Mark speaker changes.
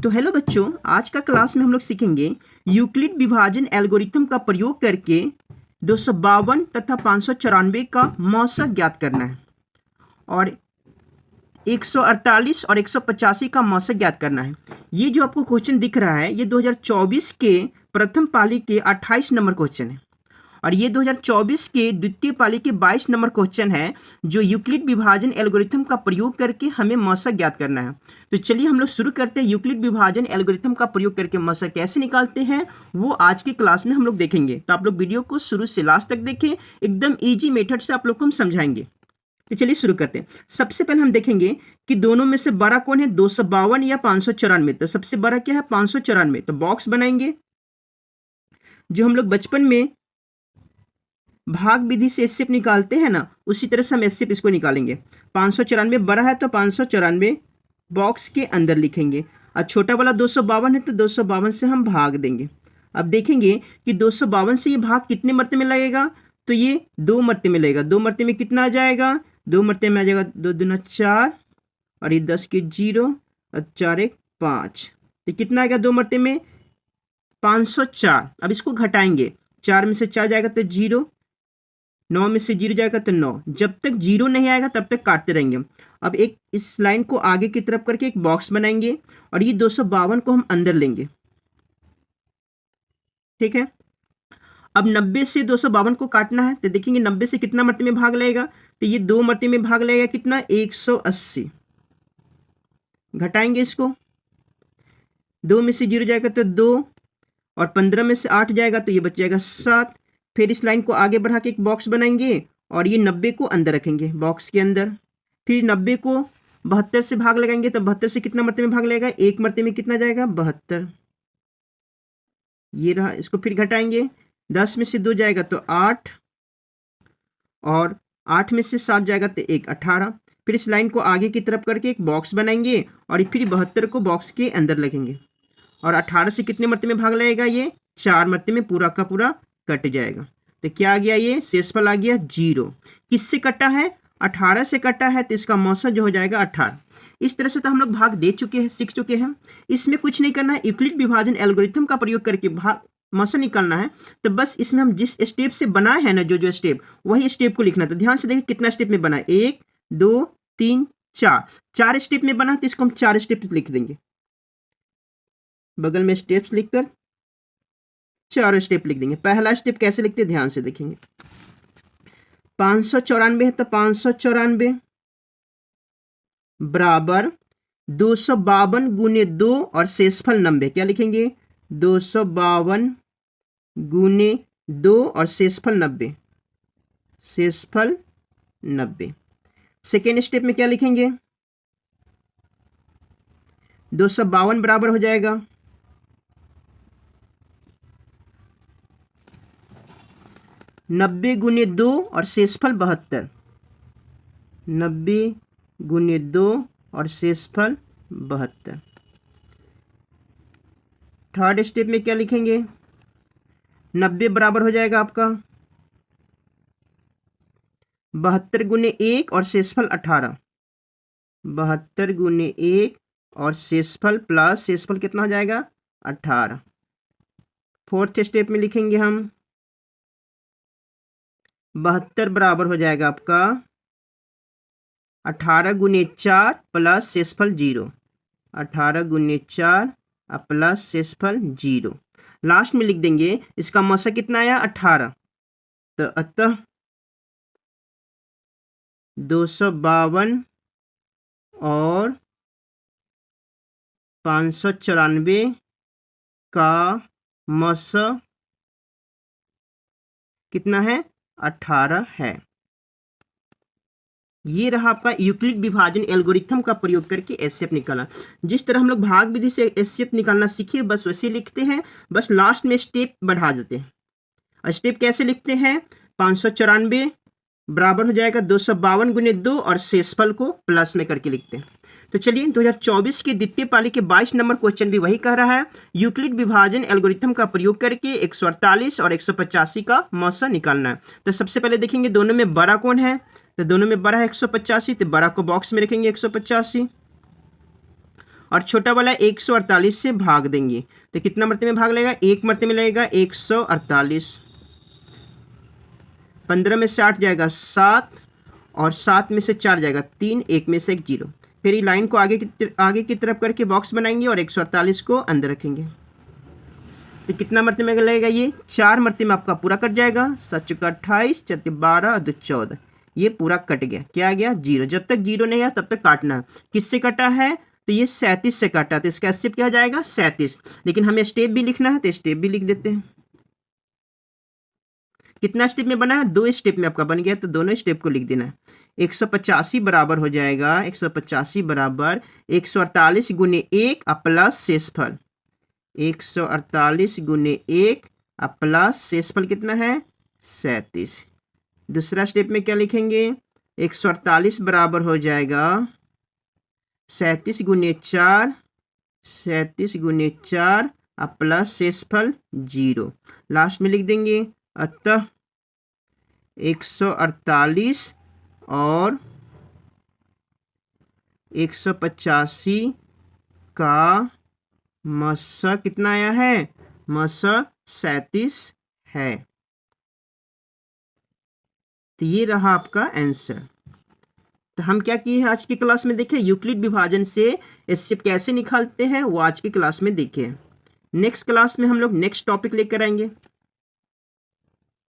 Speaker 1: तो हेलो बच्चों, आज का क्लास में हम लोग सीखेंगे यूक्लिड विभाजन एल्गोरिथम का प्रयोग करके 252 तथा 594 का मौसक ज्ञात करना है और 148 और 185 का मौसक ज्ञात करना है। ये जो आपको क्वेश्चन दिख रहा है ये 2024 के प्रथम पाली के 28 नंबर क्वेश्चन है और ये 2024 के द्वितीय पाली के 22 नंबर क्वेश्चन है जो यूक्लिड विभाजन एल्गोरिथम का प्रयोग करके हमें मौसक ज्ञात करना है। तो चलिए हम लोग शुरू करते हैं। यूक्लिड विभाजन एल्गोरिथम का प्रयोग करके मौसक कैसे निकालते हैं वो आज की क्लास में हम लोग देखेंगे। तो आप लोग वीडियो को शुरू से लास्ट तक देखें, एकदम ईजी मेथड से आप लोग को हम समझाएंगे। तो चलिए शुरू करते हैं। सबसे पहले हम देखेंगे कि दोनों में से बड़ा कौन है, 252 या 594। तो सबसे बड़ा क्या है, 594। तो बॉक्स बनाएंगे। जो हम लोग बचपन में भाग विधि से एसएफ निकालते हैं ना, उसी तरह से हम एसएफ इसको निकालेंगे। 594 बड़ा है तो 594 बॉक्स के अंदर लिखेंगे और छोटा वाला 252 है तो 252 से हम भाग देंगे। अब देखेंगे कि 252 से ये भाग कितने मरते में लगेगा, तो ये 2 मरते में लगेगा। 2 मरते में कितना आ जाएगा, 2 मरते में आ जाएगा 2 दूना 4 और ये 10 के 0 और 4 1 5। तो कितना आएगा 2 मरते में, 504। अब इसको घटाएंगे, 4 में से 4 जाएगा तो 0, 9 में से 0 जाएगा तो 9। जब तक 0 नहीं आएगा तब तक काटते रहेंगे। अब एक इस लाइन को आगे की तरफ करके एक बॉक्स बनाएंगे और ये 252 को हम अंदर लेंगे। ठीक है। अब 90 से 252 को काटना है तो देखेंगे 90 से कितना मरते में भाग लगेगा, तो ये 2 मरते में भाग लगेगा कितना, 180। घटाएंगे इसको, 2 में से 0 जाएगा तो 2 और 15 में से 8 जाएगा तो ये बच जाएगा 7। फिर इस लाइन को आगे बढ़ा के एक बॉक्स बनाएंगे और ये 90 को अंदर रखेंगे बॉक्स के अंदर। फिर 90 को 72 से भाग लगाएंगे तो 72 से कितना मरते में भाग लगेगा, 1 मरते में कितना जाएगा, 72। ये रहा। इसको फिर घटाएंगे, 10 में से 2 जाएगा तो 8 और 8 में से 7 जाएगा तो 1 18। फिर इस लाइन को आगे की तरफ करके एक बॉक्स बनाएंगे और फिर 72 को बॉक्स के अंदर लगेंगे और 18 से कितने मरते में भाग लगेगा, ये 4 मरते में पूरा का पूरा कट जाएगा। तो क्या आ गया, ये शेषफल आ गया 0। किससे कटा है, 18 से कटा है, तो इसका मौसक जो हो जाएगा 18। इस तरह से तो हम लोग भाग दे चुके हैं, सीख चुके हैं। इसमें कुछ नहीं करना है, यूक्लिड विभाजन एल्गोरिथम का प्रयोग करके भाग मौसक निकालना है। तो बस इसमें हम जिस स्टेप से बनाए हैं ना, जो स्टेप, वही स्टेप को लिखना था। ध्यान से देखिए कितना स्टेप में बना है, 1 2 3 4, 4 स्टेप में बना, तो इसको हम 4 स्टेप लिख देंगे। बगल में स्टेप्स लिखकर 4 स्टेप लिख देंगे। पहला स्टेप कैसे लिखते हैं, ध्यान से देखेंगे। 594 है तो 594 बराबर 252 गुने 2 और शेषफल 90। क्या लिखेंगे, 252 गुने 2 और शेषफल 90, शेषफल 90। सेकेंड स्टेप में क्या लिखेंगे, 252 बराबर हो जाएगा 90 गुने 2 और शेषफल 72, 90 गुने 2 और शेषफल 72। थर्ड स्टेप में क्या लिखेंगे, 90 बराबर हो जाएगा आपका 72 गुने 1 और शेषफल 18, 72 गुने 1 और शेषफल प्लस शेषफल कितना हो जाएगा, 18। फोर्थ स्टेप में लिखेंगे हम 72 बराबर हो जाएगा आपका 18 गुने 4 प्लस शेषफल 0, 18 गुने 4 प्लस शेषफल 0। लास्ट में लिख देंगे इसका मौसक कितना आया, 18। तो अतः 252 और 594 का मौसक कितना है, 18 है। ये रहा आपका यूक्लिड विभाजन एल्गोरिथम का प्रयोग करके एसएफ निकाला। जिस तरह हम लोग भाग विधि से एसएफ निकालना सीखे बस वैसे लिखते हैं, बस लास्ट में स्टेप बढ़ा देते हैं। स्टेप कैसे लिखते हैं, 594 बराबर हो जाएगा 252 गुने 2 और शेषफल को प्लस में करके लिखते हैं। तो चलिए 2024 के द्वितीय पाली के 22 नंबर क्वेश्चन भी वही कह रहा है, यूक्लिड विभाजन एल्गोरिथम का प्रयोग करके 148 और 185 का मौसक निकालना है। तो सबसे पहले देखेंगे दोनों में बड़ा कौन है, तो दोनों में बड़ा है 185, तो बड़ा को बॉक्स में रखेंगे 185 और छोटा वाला 148 से भाग देंगे तो कितना मरते में भाग लेगा, एक मरते में लगेगा 148। 15 में से 8 जाएगा 7 और 7 में से 4 जाएगा 3, 1 में से 1 0। फिर ये लाइन को आगे की तरफ करके बॉक्स बनाएंगे और 148 को अंदर रखेंगे तो कितना मरते में लगेगा, ये 4 मरते में आपका पूरा कट जाएगा। 7 चौका 28, 4 12 और 2 14, ये पूरा कट गया। क्या आ गया, 0। जब तक 0 नहीं आया तब तक काटना है। किससे कटा है, तो ये 37 से काटा, तो इसका स्टेप क्या हो जाएगा 37। लेकिन हमें स्टेप भी लिखना है तो स्टेप भी लिख देते हैं। कितना स्टेप में बना है, 2 स्टेप में आपका बन गया, तो दोनों स्टेप को लिख देना है। 185 बराबर हो जाएगा, 185 बराबर 148 गुने 1 प्लस शेषफल। 148 गुने 1 प्लस शेषफल कितना है 37। दूसरा स्टेप में क्या लिखेंगे, 148 बराबर हो जाएगा 37 गुने 4, 37 गुने 4 प्लस शेषफल 0। लास्ट में लिख देंगे, अतः 148 और 185 का मसा कितना आया है, मसा 37 है। तो ये रहा आपका आंसर। तो हम क्या किए हैं आज की क्लास में, देखें यूक्लिड विभाजन से इससे कैसे निकालते हैं वो आज की क्लास में देखें। नेक्स्ट क्लास में हम लोग नेक्स्ट टॉपिक लेकर आएंगे।